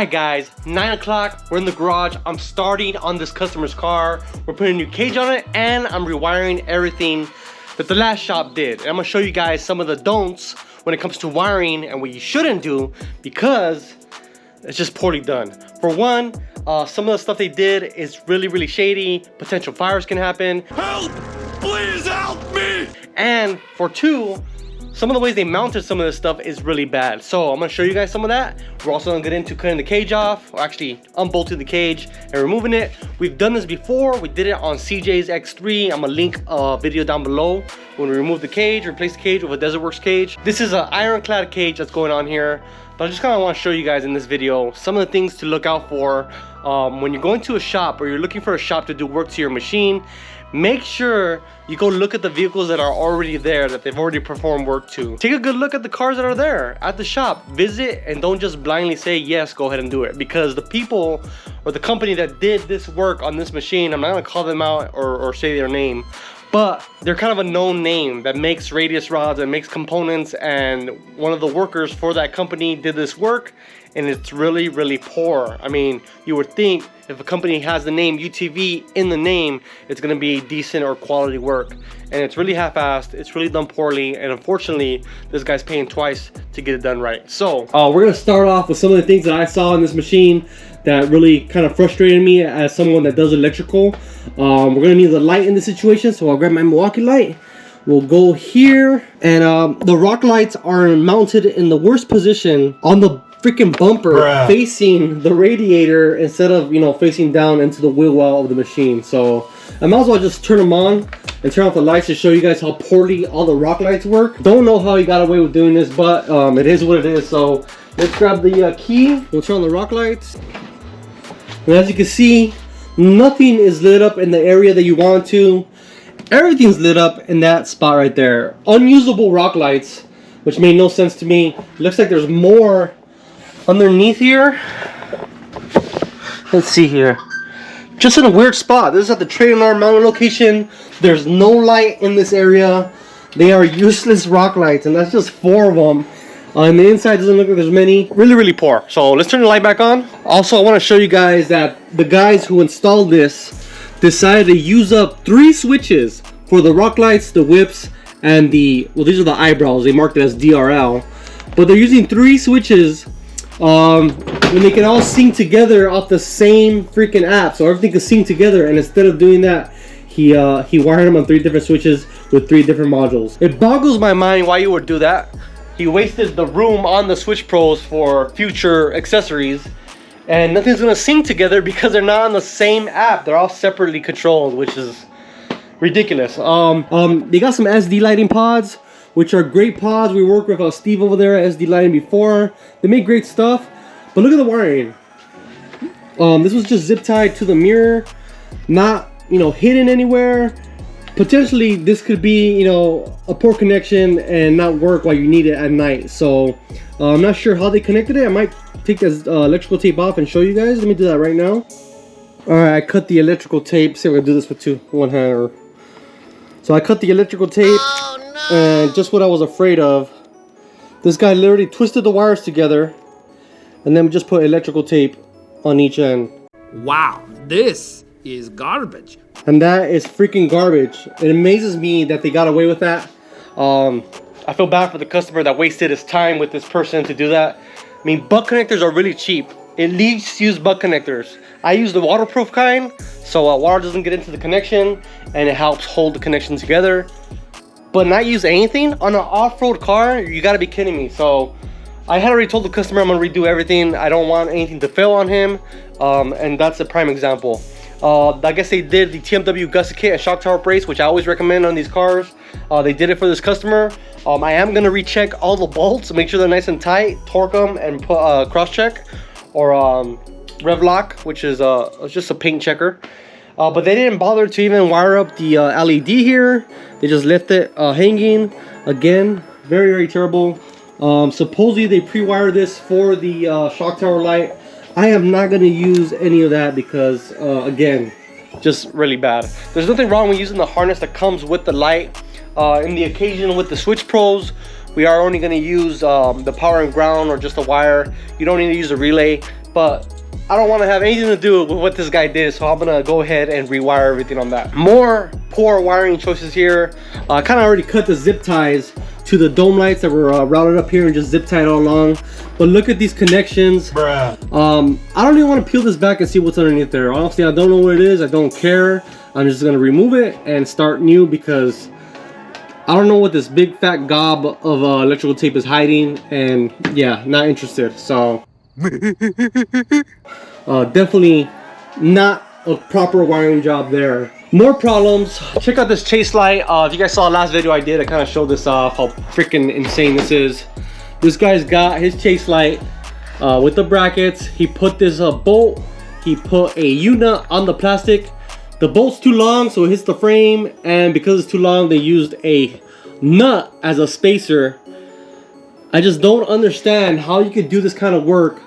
Alright guys, 9 o'clock, we're in the garage. I'm starting on this customer's car. We're putting a new cage on it and I'm rewiring everything that the last shop did. And I'm gonna show you guys some of the don'ts when it comes to wiring and what you shouldn't do because it's just poorly done. For one, some of the stuff they did is really shady. Potential fires can happen. Help! Please help me! And for two, some of the ways they mounted some of this stuff is really bad. So I'm gonna show you guys some of that. We're also gonna get into cutting the cage off, or actually unbolting the cage and removing it. We've done this before. We did it on CJ's X3. I'm gonna link a video down below when we remove the cage, replace the cage with a DesertWorks cage. This is an ironclad cage that's going on here. But I just kind of want to show you guys in this video some of the things to look out for when you're going to a shop or you're looking for a shop to do work to your machine. Make sure you go look at the vehicles that are already there, that they've already performed work to. Take a good look at the cars that are there at the shop. Visit and don't just blindly say, yes, go ahead and do it. Because the people or the company that did this work on this machine, I'm not gonna call them out or say their name, but they're kind of a known name that makes radius rods and makes components, and one of the workers for that company did this work and it's really poor. I mean, you would think if a company has the name UTV in the name, it's gonna be decent or quality work. And it's really half-assed, it's really done poorly, and unfortunately, this guy's paying twice to get it done right. So, we're gonna start off with some of the things that I saw in this machine that really kind of frustrated me as someone that does electrical. We're gonna need the light in this situation, so I'll grab my Milwaukee light. We'll go here, and the rock lights are mounted in the worst position on the freaking bumper, facing the radiator instead of, you know, facing down into the wheel well of the machine. So I might as well just turn them on and turn off the lights to show you guys how poorly all the rock lights work. Don't know how he got away with doing this, but it is what it is. So let's grab the key. We'll turn on the rock lights. And as you can see, nothing is lit up in the area that you want to. Everything's lit up in that spot right there. Unusable rock lights, which made no sense to me. Looks like there's more underneath here. Let's see here. Just in a weird spot. This is at the trailer mounted location. There's no light in this area. They are useless rock lights, and that's just 4 of them. And the inside doesn't look like there's many. Really poor. So let's turn the light back on. Also, I want to show you guys that the guys who installed this decided to use up 3 switches for the rock lights, the whips, and the, well, these are the eyebrows. They marked it as DRL. But they're using 3 switches when they can all sync together off the same freaking app, so everything can sync together. And instead of doing that, he wired them on 3 different switches with 3 different modules. It boggles my mind why you would do that. He wasted the room on the Switch Pros for future accessories, and nothing's gonna sync together because they're not on the same app. They're all separately controlled, which is ridiculous. They got some SD lighting pods, which are great pods. We worked with Steve over there at SD Lighting before. They make great stuff, but look at the wiring. This was just zip tied to the mirror, not, you know, hidden anywhere. Potentially, this could be, you know, a poor connection and not work while you need it at night. So, I'm not sure how they connected it. I might take this electrical tape off and show you guys. Let me do that right now. Alright, I cut the electrical tape. See, we're gonna do this with one hand. So I cut the electrical tape. Oh, no. And just what I was afraid of. This guy literally twisted the wires together and then just put electrical tape on each end. Wow, this is garbage. And that is freaking garbage. It amazes me that they got away with that. I feel bad for the customer that wasted his time with this person to do that. I mean, butt connectors are really cheap. At least use butt connectors. I use the waterproof kind, so water doesn't get into the connection and it helps hold the connection together. But not use anything on an off-road car? You gotta be kidding me. So I had already told the customer I'm gonna redo everything. I don't want anything to fail on him, and that's a prime example. I guess they did the TMW gusset kit and shock tower brace, which I always recommend on these cars. They did it for this customer. I am gonna recheck all the bolts, make sure they're nice and tight, torque them, and put cross check or rev lock, which is just a paint checker. But they didn't bother to even wire up the LED here. They just left it hanging. Again, very terrible. Supposedly they pre-wired this for the shock tower light. I am not going to use any of that because, again, just really bad. There's nothing wrong with using the harness that comes with the light. In the occasion with the Switch Pros, we are only going to use the power and ground or just the wire. You don't need to use a relay but I don't want to have anything to do with what this guy did, so I'm gonna go ahead and rewire everything on that. More poor wiring choices here. I kind of already cut the zip ties to the dome lights that were routed up here and just zip tied all along. But look at these connections. Bruh. I don't even want to peel this back and see what's underneath there. Honestly, I don't know what it is. I don't care. I'm just gonna remove it and start new because I don't know what this big fat gob of electrical tape is hiding, and yeah, not interested. So definitely not a proper wiring job there. More problems. Check out this chase light. If you guys saw the last video I did, I kind of showed this off how freaking insane this is. This guy's got his chase light with the brackets. He put this bolt, he put a U-nut on the plastic. The bolt's too long, so it hits the frame, and because it's too long, they used a nut as a spacer. I just don't understand how you could do this kind of work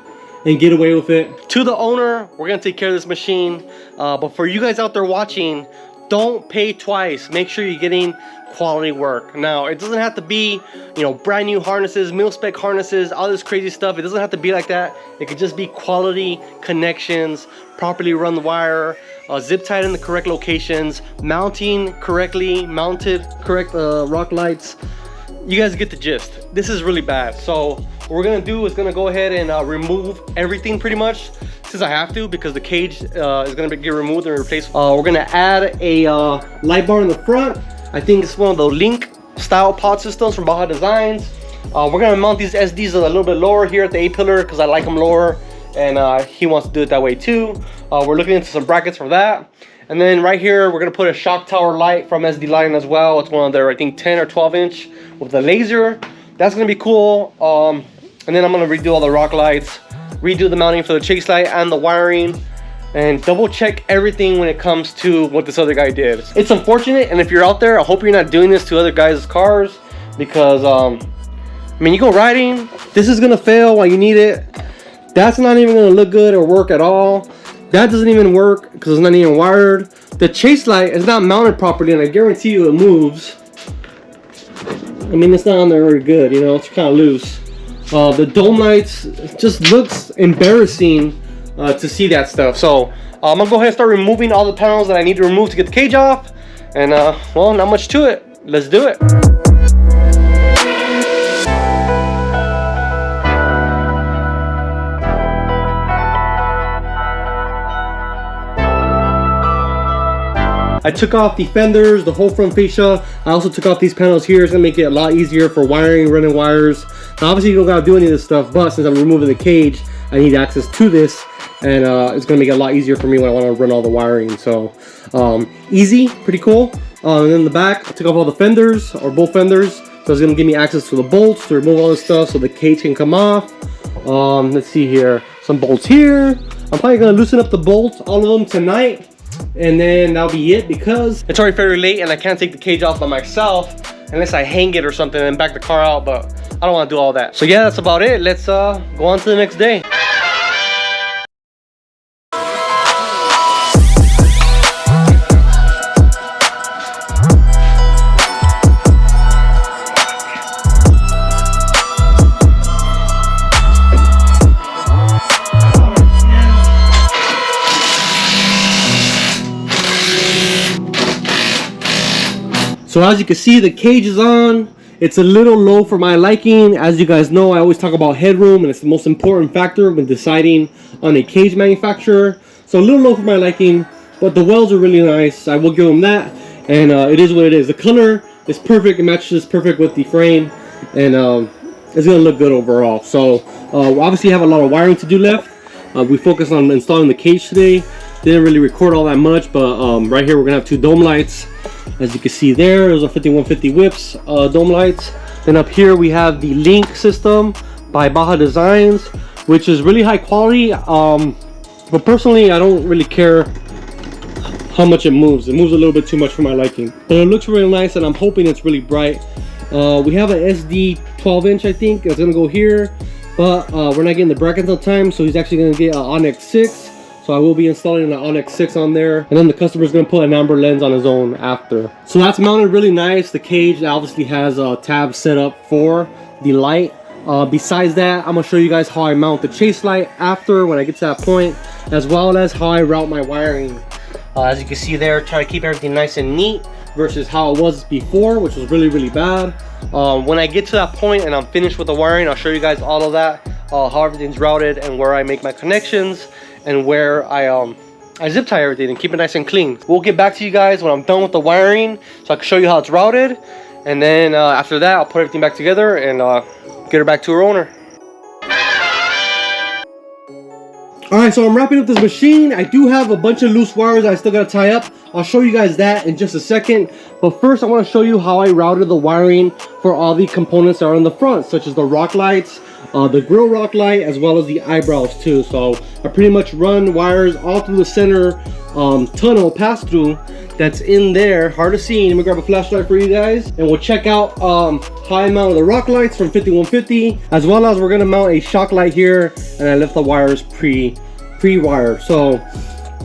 and get away with it. To the owner, we're gonna take care of this machine. But for you guys out there watching, don't pay twice. Make sure you're getting quality work. Now, it doesn't have to be, you know, brand new harnesses, mil-spec harnesses, all this crazy stuff. It doesn't have to be like that. It could just be quality connections, properly run the wire, zip tied in the correct locations, mounting correctly, mounted correct rock lights. You guys get the gist. This is really bad. So what we're gonna do is gonna go ahead and remove everything pretty much, since I have to, because the cage is gonna get removed and replaced. We're gonna add a light bar in the front. I think it's one of the Link style pod systems from Baja Designs. We're gonna mount these SDs a little bit lower here at the A-pillar because I like them lower, and he wants to do it that way too. We're looking into some brackets for that. And then right here, we're gonna put a shock tower light from SD Lighting as well. It's one of their, I think, 10 or 12 inch with the laser. That's gonna be cool. And then I'm gonna redo all the rock lights, redo the mounting for the chase light and the wiring, and double check everything when it comes to what this other guy did. It's unfortunate, and if you're out there, I hope you're not doing this to other guys' cars, because I mean, you go riding, this is gonna fail while you need it. That's not even gonna look good or work at all. That doesn't even work because it's not even wired. The chase light is not mounted properly, and I guarantee you it moves. I mean, it's not on there very good, you know, it's kind of loose. The dome lights, it just looks embarrassing to see that stuff. So I'm gonna go ahead and start removing all the panels that I need to remove to get the cage off. And well, not much to it. Let's do it. I took off the fenders, the whole front fascia. I also took off these panels here. It's gonna make it a lot easier for wiring, running wires. Now, obviously you don't gotta do any of this stuff, but since I'm removing the cage, I need access to this, and it's gonna make it a lot easier for me when I wanna run all the wiring. So easy, pretty cool. And then the back, I took off all the fenders, or both fenders. So it's gonna give me access to the bolts to remove all this stuff so the cage can come off. Let's see here, some bolts here. I'm probably gonna loosen up the bolts, all of them tonight. And then that'll be it, because it's already fairly late and I can't take the cage off by myself unless I hang it or something and back the car out, but I don't want to do all that. So yeah, that's about it. Let's go on to the next day. So as you can see, the cage is on. It's a little low for my liking. As you guys know, I always talk about headroom, and it's the most important factor when deciding on a cage manufacturer. So a little low for my liking, but the welds are really nice. I will give them that, and it is what it is. The color is perfect. It matches perfect with the frame, and it's gonna look good overall. So we obviously have a lot of wiring to do left. We focused on installing the cage today. Didn't really record all that much, but right here we're gonna have two dome lights. As you can see there, there's a 5150 whips dome lights. Then up here we have the Link system by Baja Designs, which is really high quality. But personally, I don't really care how much it moves. It moves a little bit too much for my liking. But it looks really nice, and I'm hoping it's really bright. We have an SD 12 inch, I think. It's gonna go here, but we're not getting the brackets on time, so he's actually gonna get an Onyx 6. So I will be installing an Onyx 6 on there, and then the customer is going to put an amber lens on his own after. So that's mounted really nice. The cage obviously has a tab set up for the light. Besides that, I'm gonna show you guys how I mount the chase light after when I get to that point, as well as how I route my wiring. As you can see there, try to keep everything nice and neat versus how it was before, which was really bad. When I get to that point and I'm finished with the wiring, I'll show you guys all of that, how everything's routed and where I make my connections and where I zip tie everything and keep it nice and clean. We'll get back to you guys when I'm done with the wiring so I can show you how it's routed, and then after that I'll put everything back together and get her back to her owner. Alright, so I'm wrapping up this machine. I do have a bunch of loose wires I still gotta tie up. I'll show you guys that in just a second. But first I want to show you how I routed the wiring for all the components that are in the front, such as the rock lights, the grill rock light, as well as the eyebrows too. So I pretty much run wires all through the center tunnel pass-through that's in there. Hard to see. Let me grab a flashlight for you guys and we'll check out how I mounted the rock lights from 5150, as well as we're gonna mount a shock light here, and I left the wires pre-wired. So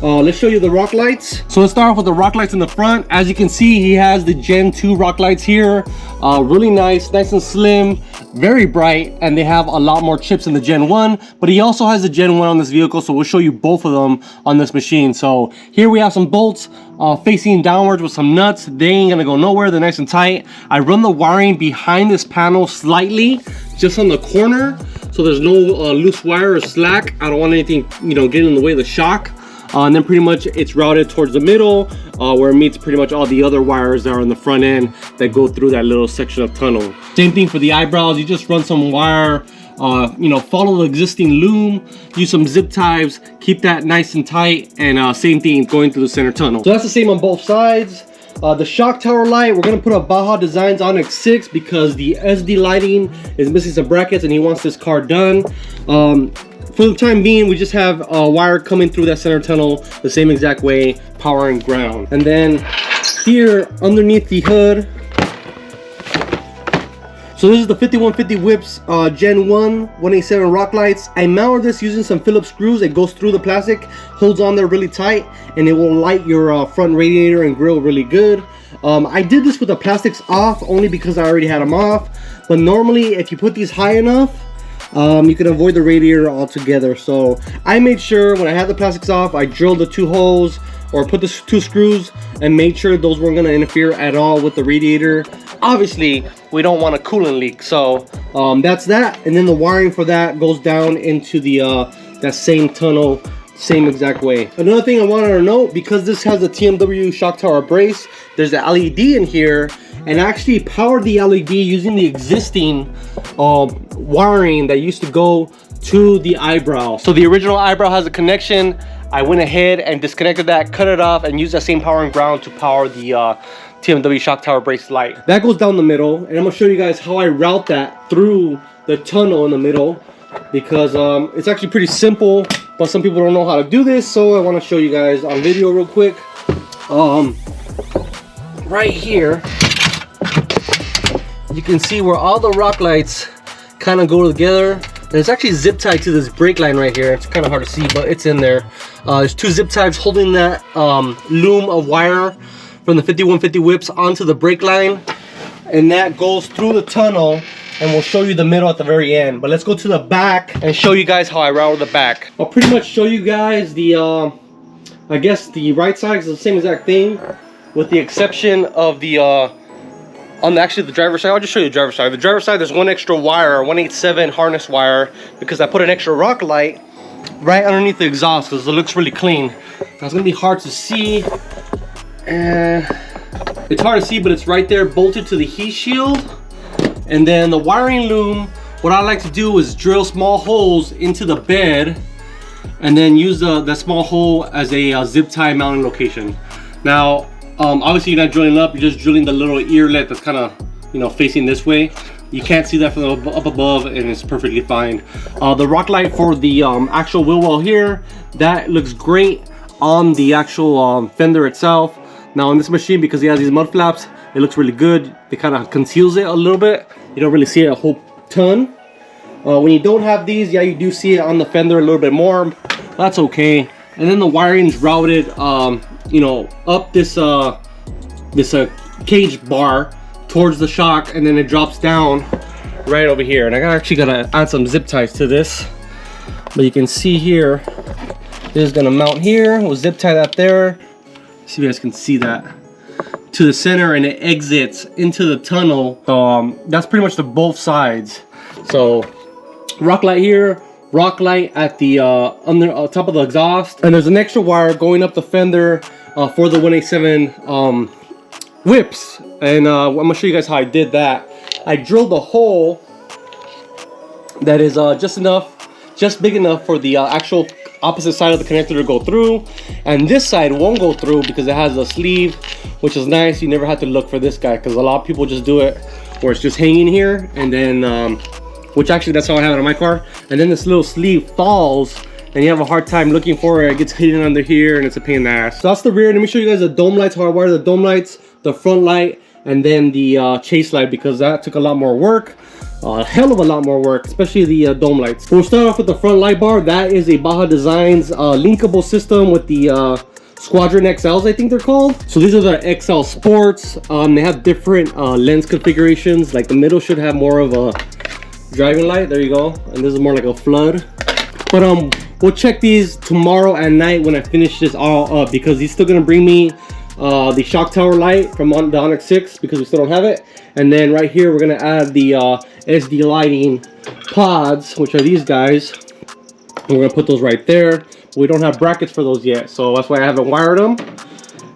let's show you the rock lights. So let's start off with the rock lights in the front. As you can see, he has the Gen 2 rock lights here. Really nice and slim, very bright, and they have a lot more chips in the Gen 1, but he also has the Gen 1 on this vehicle, so we'll show you both of them on this machine. So here we have some bolts facing downwards with some nuts. They ain't gonna go nowhere, they're nice and tight. I run the wiring behind this panel slightly, just on the corner, so there's no loose wire or slack. I don't want anything, you know, getting in the way of the shock. And then pretty much it's routed towards the middle where it meets pretty much all the other wires that are on the front end that go through that little section of tunnel. Same thing for the eyebrows. You just run some wire, you know, follow the existing loom, use some zip ties, keep that nice and tight, and same thing going through the center tunnel. So that's the same on both sides. The shock tower light, we're gonna put a Baja Designs Onyx 6 because the SD lighting is missing some brackets and he wants this car done. For the time being, we just have a wire coming through that center tunnel the same exact way, power and ground. And then here underneath the hood, so this is the 5150 Whips Gen 1 187 rock lights. I mounted this using some Phillips screws. It goes through the plastic, holds on there really tight, and it will light your front radiator and grill really good. I did this with the plastics off only because I already had them off, but normally if you put these high enough, you can avoid the radiator altogether. So I made sure when I had the plastics off, I drilled the 2 holes or put the 2 screws and made sure those weren't going to interfere at all with the radiator. Obviously we don't want a coolant leak, so that's that. And then the wiring for that goes down into the that same tunnel, same exact way. Another thing I wanted to note, because this has a TMW shock tower brace, there's an LED in here, and I actually powered the LED using the existing wiring that used to go to the eyebrow. So the original eyebrow has a connection. I went ahead and disconnected that, cut it off, and used that same power and ground to power the TMW shock tower brace light. That goes down the middle, and I'm gonna show you guys how I route that through the tunnel in the middle, because it's actually pretty simple, but some people don't know how to do this, so I want to show you guys on video real quick. Right here you can see where all the rock lights kind of go together, and it's actually zip tied to this brake line right here. It's kind of hard to see, but it's in there. There's 2 zip ties holding that loom of wire from the 5150 Whips onto the brake line, and that goes through the tunnel, and we'll show you the middle at the very end. But let's go to the back and show you guys how I route the back. I'll pretty much show you guys the I guess the right side is the same exact thing, with the exception of the actually the driver's side. I'll just show you the driver's side. The driver's side, there's 1 extra wire, 187 harness wire, because I put an extra rock light right underneath the exhaust because it looks really clean. Now, it's gonna be hard to see. It's hard to see, but it's right there bolted to the heat shield. And then the wiring loom, what I like to do is drill small holes into the bed and then use that small hole as a zip tie mounting location. Now, obviously you're not drilling up, you're just drilling the little earlet that's kind of, you know, facing this way. You can't see that from up above, and it's perfectly fine. The rock light for the actual wheel well here, that looks great on the actual fender itself. Now on this machine, because he has these mud flaps, it looks really good. It kind of conceals it a little bit. You don't really see it a whole ton. When you don't have these, yeah, you do see it on the fender a little bit more. That's okay. And then the wiring's routed, you know, up this cage bar towards the shock, and then it drops down right over here. And I actually gotta add some zip ties to this. But you can see here, this is gonna mount here. We'll zip tie that there. See if you guys can see that. To the center, and it exits into the tunnel. That's pretty much the both sides. So rock light here, rock light at the top of the exhaust, and there's an extra wire going up the fender for the 187 whips. And I'm gonna show you guys how I did that. I drilled a hole that is just big enough for the actual opposite side of the connector to go through, and this side won't go through because it has a sleeve, which is nice. You never have to look for this guy, because a lot of people just do it where it's just hanging here, and then which actually that's how I have it on my car, and then this little sleeve falls and you have a hard time looking for it. It gets hidden under here and it's a pain in the ass. So that's the rear. Let me show you guys the dome lights, how I wire the dome lights, the front light, and then the chase light, because that took a lot more work. A hell of a lot more work, especially the dome lights. We'll start off with the front light bar. That is a Baja Designs linkable system with the Squadron XLs, I think they're called. So these are the XL Sports. They have different lens configurations. Like the middle should have more of a driving light. There you go. And this is more like a flood. But we'll check these tomorrow at night when I finish this all up, because he's still gonna bring me the shock tower light from the Onyx 6, because we still don't have it. And then right here we're gonna add the SD lighting pods, which are these guys. We're gonna put those right there. We don't have brackets for those yet, so that's why I haven't wired them.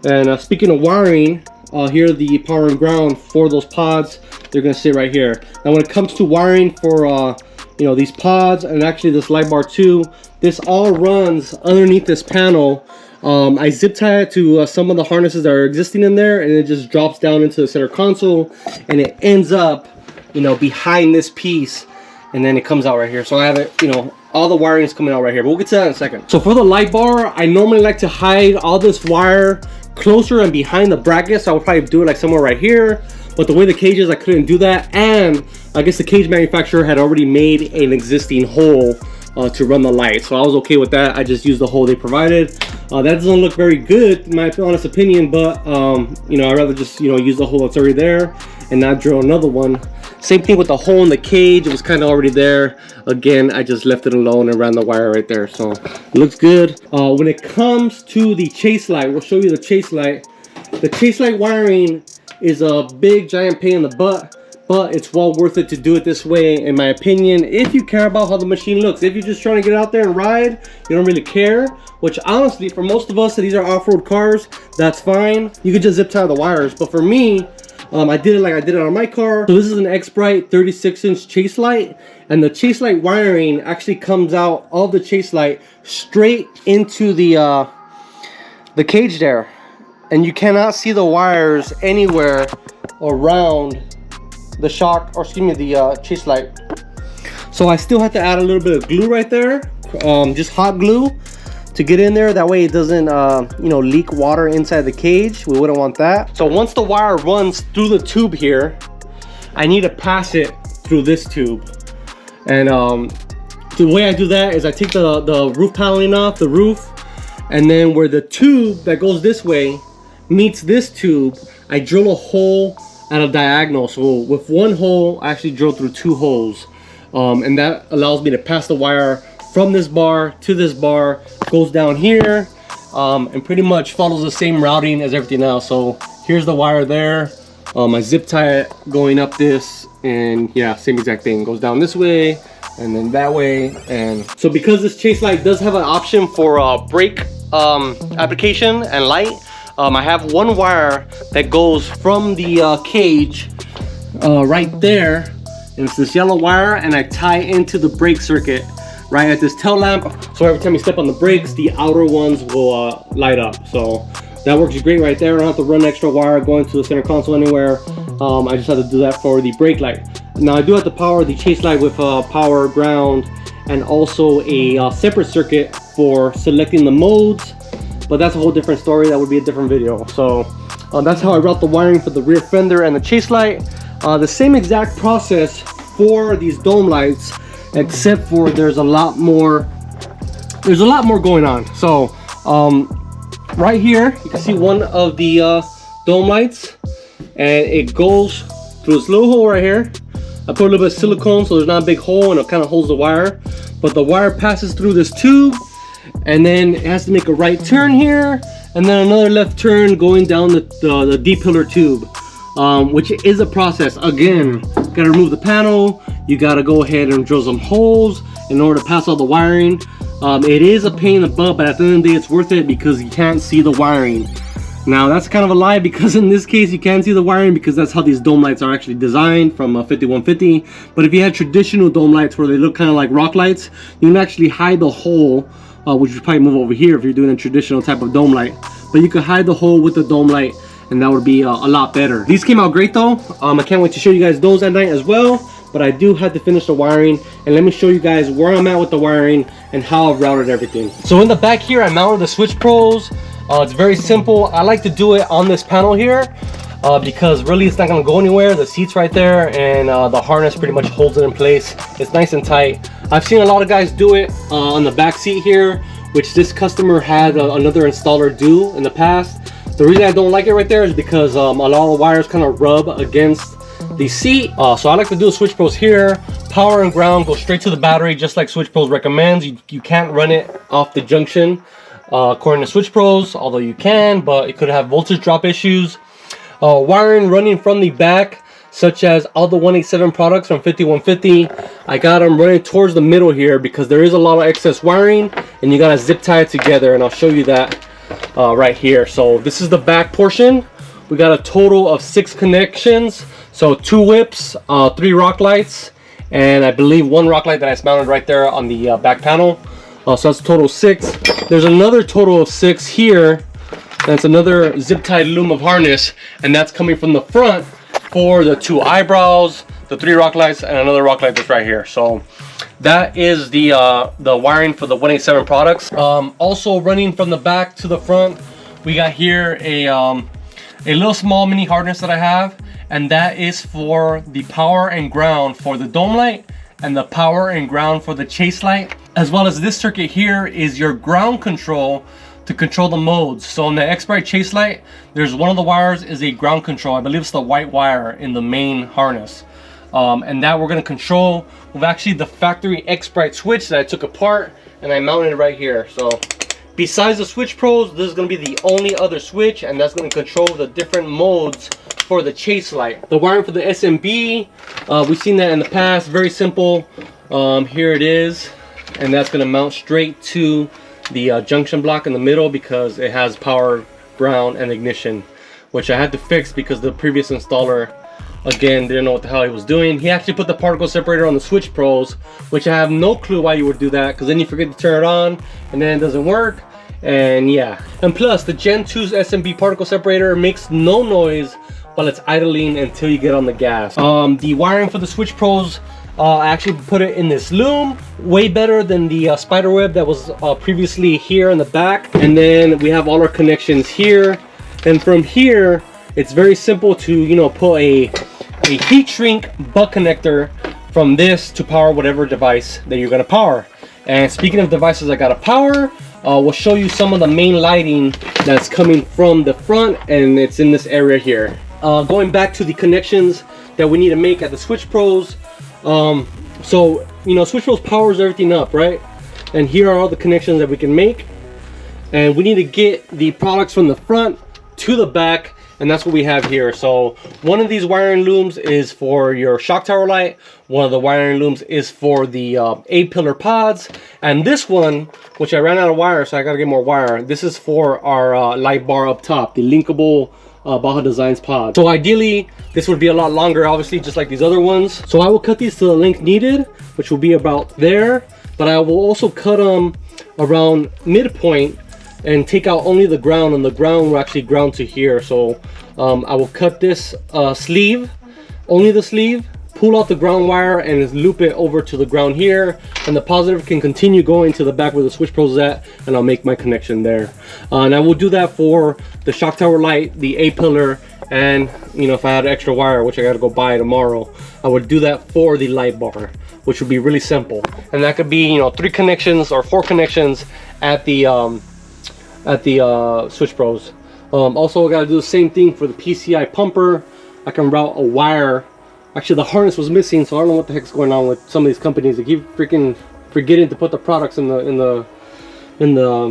And speaking of wiring, here are the power and ground for those pods. They're gonna sit right here. Now when it comes to wiring for you know, these pods and actually this light bar too, this all runs underneath this panel. I zip tie it to some of the harnesses that are existing in there, and it just drops down into the center console, and it ends up, you know, behind this piece, and then it comes out right here. So I have it, you know, all the wiring is coming out right here, but we'll get to that in a second. So for the light bar, I normally like to hide all this wire closer and behind the bracket, so I would probably do it like somewhere right here. But the way the cage is, I couldn't do that, and I guess the cage manufacturer had already made an existing hole to run the light, so I was okay with that. I just used the hole they provided. That doesn't look very good in my honest opinion, but you know, I'd rather just, you know, use the hole that's already there and not drill another one. Same thing with the hole in the cage. It was kind of already there. Again, I just left it alone and ran the wire right there, so it looks good. When it comes to the chase light, we'll show you the chase light. The chase light wiring is a big giant pain in the butt, but it's well worth it to do it this way, in my opinion, if you care about how the machine looks. If you're just trying to get out there and ride, you don't really care, which honestly, for most of us, these are off-road cars, that's fine. You could just zip tie the wires, but for me, I did it like I did it on my car. So this is an X-Brite 36-inch chase light, and the chase light wiring actually comes out of the chase light straight into the cage there, and you cannot see the wires anywhere around the shock, or excuse me, the chase light. So I still have to add a little bit of glue right there, just hot glue to get in there. That way it doesn't you know, leak water inside the cage. We wouldn't want that. So once the wire runs through the tube here, I need to pass it through this tube. And the way I do that is I take the roof paneling off the roof, and then where the tube that goes this way meets this tube, I drill a hole at a diagonal. So with one hole, I actually drill through two holes, and that allows me to pass the wire from this bar to this bar, goes down here, and pretty much follows the same routing as everything else. So here's the wire there. I zip tie it going up this, and yeah, same exact thing, goes down this way and then that way. And so because this chase light does have an option for brake application and light, I have one wire that goes from the cage right there, and it's this yellow wire, and I tie into the brake circuit right at this tail lamp, so every time you step on the brakes, the outer ones will light up. So that works great right there. I don't have to run extra wire going to the center console anywhere. I just have to do that for the brake light. Now I do have to power the chase light with power, ground, and also a separate circuit for selecting the modes, but that's a whole different story. That would be a different video. So that's how I route the wiring for the rear fender and the chase light. The same exact process for these dome lights, except for there's a lot more going on. So right here you can see one of the dome lights, and it goes through this little hole right here, I put a little bit of silicone so there's not a big hole and it kind of holds the wire. But the wire passes through this tube, and then it has to make a right turn here, and then another left turn going down the D-pillar tube, which is a process. Again, gotta remove the panel. You gotta go ahead and drill some holes in order to pass all the wiring. It is a pain in the butt, but at the end of the day, it's worth it because you can't see the wiring. Now that's kind of a lie, because in this case you can see the wiring because that's how these dome lights are actually designed from 5150. But if you had traditional dome lights where they look kind of like rock lights, you can actually hide the hole, which would probably move over here if you're doing a traditional type of dome light. But you could hide the hole with the dome light, and that would be a lot better. These came out great though. I can't wait to show you guys those at night as well. But I do have to finish the wiring, and let me show you guys where I'm at with the wiring and how I've routed everything. So in the back here, I mounted the switch pros. It's very simple. I like to do it on this panel here because really it's not going to go anywhere. The seat's right there, and the harness pretty much holds it in place. It's nice and tight. I've seen a lot of guys do it on the back seat here, which this customer had another installer do in the past. The reason I don't like it right there is because a lot of the wires kind of rub against the seat. So I like to do switch pros here. Power and ground go straight to the battery, just like switch pros recommends. You can't run it off the junction according to switch pros, although you can, but it could have voltage drop issues. Wiring running from the back, such as all the 187 products from 5150, I got them running towards the middle here because there is a lot of excess wiring, and you gotta zip tie it together, and I'll show you that right here. So this is the back portion. We got a total of 6 connections. So 2 whips, 3 rock lights, and I believe 1 rock light that I mounted right there on the back panel. So that's a total of 6. There's another total of 6 here. That's another zip tied loom of harness, and that's coming from the front for the 2 eyebrows, the 3 rock lights, and another rock light that's right here. So that is the wiring for the 187 products. Also running from the back to the front, we got here a little small mini harness that I have. And that is for the power and ground for the dome light and the power and ground for the chase light, as well as this circuit here is your ground control to control the modes. So on the X-Bright chase light, there's one of the wires is a ground control. I believe it's the white wire in the main harness, and that we're going to control with actually the factory X-Bright switch that I took apart and I mounted right here. So besides the switch pros, this is going to be the only other switch, and that's going to control the different modes for the chase light. The wiring for the SMB, we've seen that in the past. Very simple. Here it is, and that's going to mount straight to the junction block in the middle because it has power, ground, and ignition, which I had to fix because the previous installer, again, didn't know what the hell he was doing. He actually put the particle separator on the switch pros, which I have no clue why you would do that, because then you forget to turn it on and then it doesn't work. And yeah, and plus the Gen 2's SMB particle separator makes no noise while it's idling until you get on the gas. The wiring for the switch pros, I actually put it in this loom, way better than the spider web that was previously here in the back. And then we have all our connections here, and from here it's very simple to, you know, put a heat shrink butt connector from this to power whatever device that you're gonna power. And speaking of devices I gotta power, we'll show you some of the main lighting that's coming from the front, and it's in this area here. Going back to the connections that we need to make at the switch pros. So, you know, switch pros powers everything up, right? And here are all the connections that we can make. And we need to get the products from the front to the back, and that's what we have here. So one of these wiring looms is for your shock tower light. One of the wiring looms is for the A-pillar pods. And this one, which I ran out of wire, so I gotta get more wire. This is for our light bar up top, the linkable Baja Designs pod. So ideally this would be a lot longer, obviously, just like these other ones. So I will cut these to the length needed, which will be about there, but I will also cut them around midpoint and take out only the ground, and the ground will actually ground to here. So I will cut this sleeve, only the sleeve, pull out the ground wire and loop it over to the ground here, and the positive can continue going to the back where the switch pros is at, and I'll make my connection there. And I will do that for the shock tower light, the A-pillar, and, you know, if I had extra wire, which I gotta go buy tomorrow, I would do that for the light bar, which would be really simple. And that could be, you know, 3 connections or 4 connections at the switch pros. Also, I gotta do the same thing for the PCI pumper. I can route a wire Actually, the harness was missing, so I don't know what the heck's going on with some of these companies. They keep freaking forgetting to put the products in the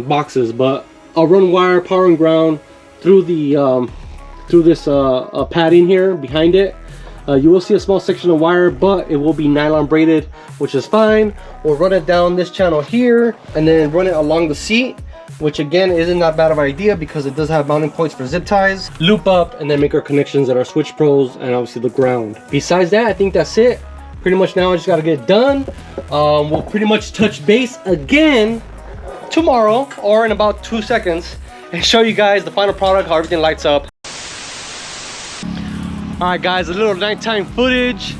boxes. But I'll run wire, power and ground through the through this padding here behind it. You will see a small section of wire, but it will be nylon braided, which is fine. We'll run it down this channel here and then run it along the seat, which again isn't that bad of an idea because it does have mounting points for zip ties. Loop up and then make our connections at our switch pros and obviously the ground. Besides that, I think that's it. Pretty much now I just got to get it done. We'll pretty much touch base again tomorrow or in about 2 seconds and show you guys the final product, how everything lights up. All right guys, a little nighttime footage.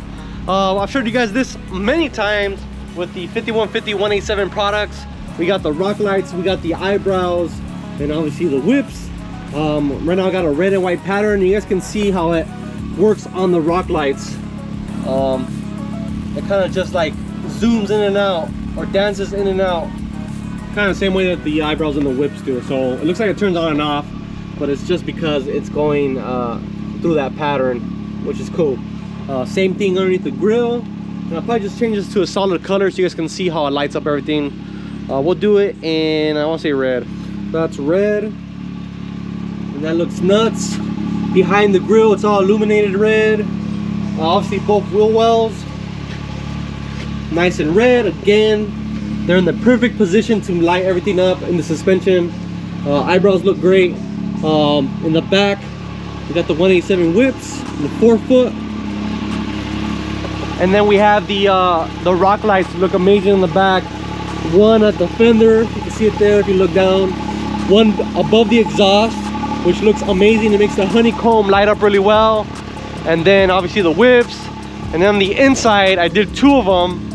I've showed you guys this many times with the 5150 187 products. We got the rock lights, we got the eyebrows, and obviously the whips. Right now I got a red and white pattern. You guys can see how it works on the rock lights. It kind of just like zooms in and out or dances in and out, kind of the same way that the eyebrows and the whips do. So it looks like it turns on and off, but it's just because it's going through that pattern, which is cool. Same thing underneath the grill, and I'll probably just change this to a solid color so you guys can see how it lights up everything. We'll do it in, I want to say red. That's red, and that looks nuts. Behind the grill, it's all illuminated red. Obviously both wheel wells, nice and red. Again, they're in the perfect position to light everything up in the suspension. Eyebrows look great. In the back, we got the 187 whips, the 4-foot. And then we have the rock lights, look amazing in the back. One at the fender, you can see it there if you look down. One above the exhaust, which looks amazing. It makes the honeycomb light up really well. And then obviously the whips. And then on the inside, I did 2 of them.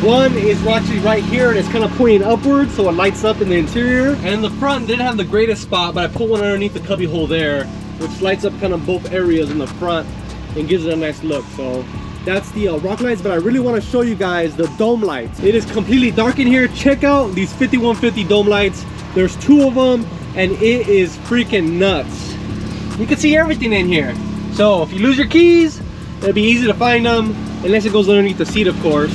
One is actually right here and it's kind of pointing upwards, so it lights up in the interior. And in the front, didn't have the greatest spot, but I put one underneath the cubby hole there, which lights up kind of both areas in the front and gives it a nice look. So that's the rock lights, but I really want to show you guys the dome lights. It is completely dark in here. Check out these 5150 dome lights. There's 2 of them and it is freaking nuts. You can see everything in here. So if you lose your keys, it'll be easy to find them, unless it goes underneath the seat, of course.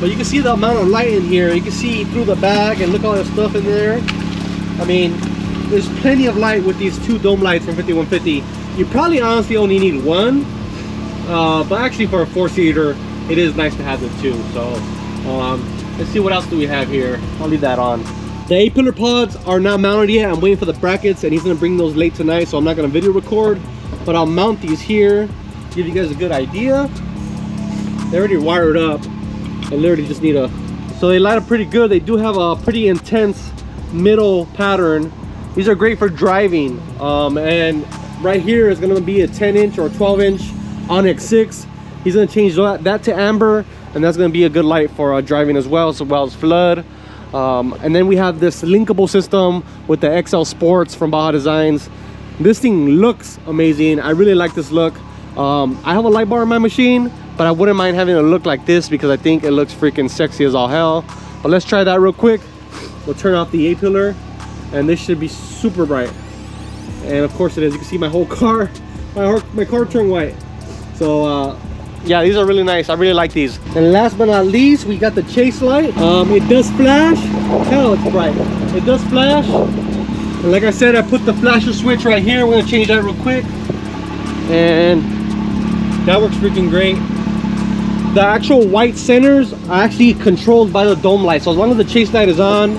But you can see the amount of light in here. You can see through the back and look at all the stuff in there. I mean, there's plenty of light with these 2 dome lights from 5150. You probably honestly only need 1. But actually for a 4-seater, it is nice to have the 2. So let's see what else do we have here. I'll leave that on. The A-pillar pods are not mounted yet. I'm waiting for the brackets and he's gonna bring those late tonight, so I'm not gonna video record. But I'll mount these here, give you guys a good idea. They're already wired up. I literally just need so they light up pretty good. They do have a pretty intense middle pattern. These are great for driving. And right here is gonna be a 10-inch or 12-inch Onyx 6. He's gonna change that to amber, and that's gonna be a good light for driving as well as flood. And then we have this linkable system with the XL Sports from Baja Designs. This thing looks amazing. I really like this look. I have a light bar in my machine, but I wouldn't mind having a look like this because I think it looks freaking sexy as all hell. But let's try that real quick. We'll turn off the A-pillar and this should be super bright. And of course it is. You can see my whole car, my car turned white. So yeah, these are really nice. I really like these. And last but not least, we got the chase light. It does flash. Hell, it's bright. It does flash. And like I said, I put the flasher switch right here. We're gonna change that real quick. And that works freaking great. The actual white centers are actually controlled by the dome light. So as long as the chase light is on,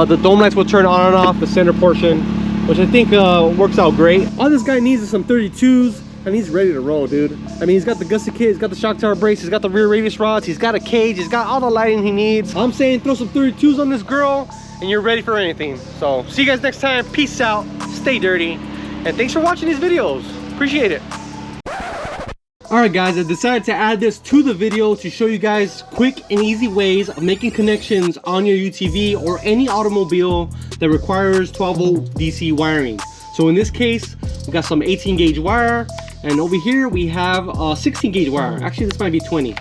the dome lights will turn on and off the center portion, which I think works out great. All this guy needs is some 32s, and he's ready to roll, dude. I mean, he's got the gusset kit, he's got the shock tower brace, he's got the rear radius rods, he's got a cage, he's got all the lighting he needs. I'm saying throw some 32s on this girl, and you're ready for anything. So see you guys next time. Peace out, stay dirty, and thanks for watching these videos. Appreciate it. Alright guys, I decided to add this to the video to show you guys quick and easy ways of making connections on your UTV or any automobile that requires 12-volt DC wiring. So in this case, we got some 18 gauge wire, and over here we have 16 gauge wire. Actually, this might be 20.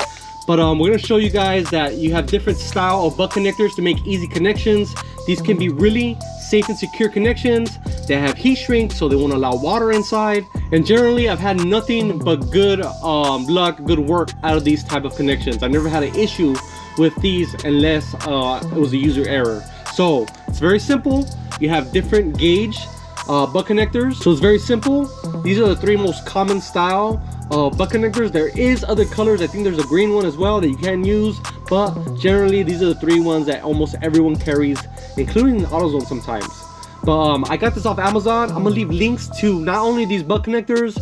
But we're gonna show you guys that you have different style of butt connectors to make easy connections. These can be really safe and secure connections. They have heat shrink, so they won't allow water inside, And generally I've had nothing but good luck, good work out of these type of connections. I never had an issue with these unless it was a user error. So it's very simple. You have different gauge butt connectors, so it's very simple. These are the 3 most common style butt connectors. There is other colors. I think there's a green one as well that you can use, but generally these are the 3 ones that almost everyone carries, including AutoZone sometimes. But I got this off Amazon. I'm gonna leave links to not only these butt connectors,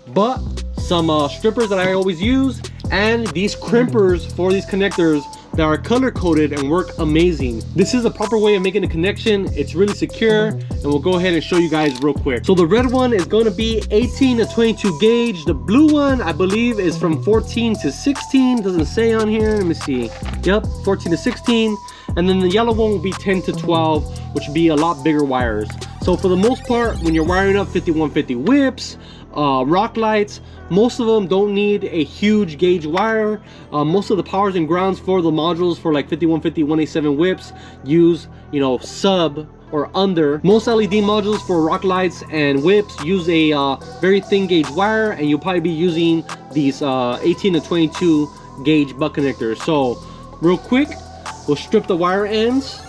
but some strippers that I always use, and these crimpers for these connectors that are color coded and work amazing. This is a proper way of making a connection. It's really secure, and we'll go ahead and show you guys real quick. So the red one is going to be 18 to 22 gauge. The blue one I believe is from 14 to 16. Doesn't say on here. Let me see. Yep, 14 to 16. And then the yellow one will be 10 to 12, which would be a lot bigger wires. So for the most part, when you're wiring up 5150 whips, rock lights, most of them don't need a huge gauge wire. Most of the powers and grounds for the modules for like 5150, 187 whips use, you know, sub or under. Most LED modules for rock lights and whips use a very thin gauge wire, and you'll probably be using these 18 to 22 gauge butt connectors. So real quick, we'll strip the wire ends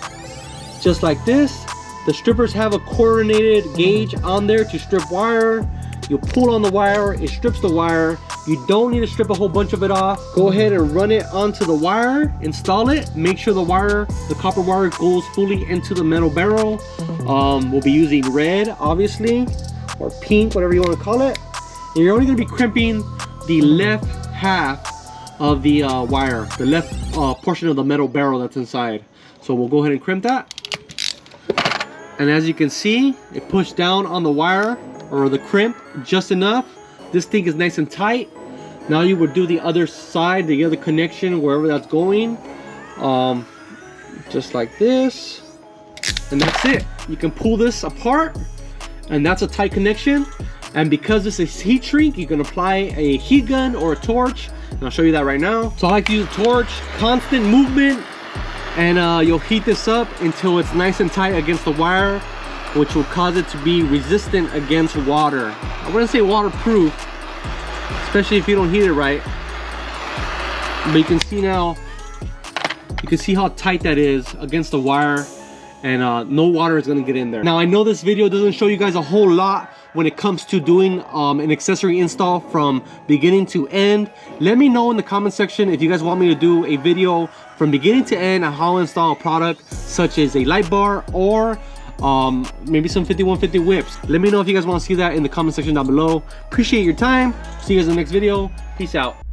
just like this. The strippers have a coordinated gauge on there to strip wire. You pull on the wire, it strips the wire. You don't need to strip a whole bunch of it off. Go ahead and run it onto the wire, install it. Make sure the wire, the copper wire, goes fully into the metal barrel. We'll be using red, obviously, or pink, whatever you want to call it. And you're only going to be crimping the left half of the wire, the left portion of the metal barrel that's inside. So we'll go ahead and crimp that. And as you can see, it pushed down on the wire, or the crimp, just enough. This thing is nice and tight. Now you would do the other side, the other connection, wherever that's going, just like this, and that's it. You can pull this apart, and that's a tight connection. And because this is heat shrink, you can apply a heat gun or a torch, and I'll show you that right now. So I like to use a torch, constant movement, and you'll heat this up until it's nice and tight against the wire, which will cause it to be resistant against water. I wouldn't say waterproof, especially if you don't heat it right. But you can see now, you can see how tight that is against the wire, and no water is gonna get in there. Now I know this video doesn't show you guys a whole lot when it comes to doing an accessory install from beginning to end. Let me know in the comment section if you guys want me to do a video from beginning to end on how to install a product such as a light bar, or maybe some 5150 whips. Let me know if you guys want to see that in the comment section down below. Appreciate your time. See you guys in the next video. Peace out.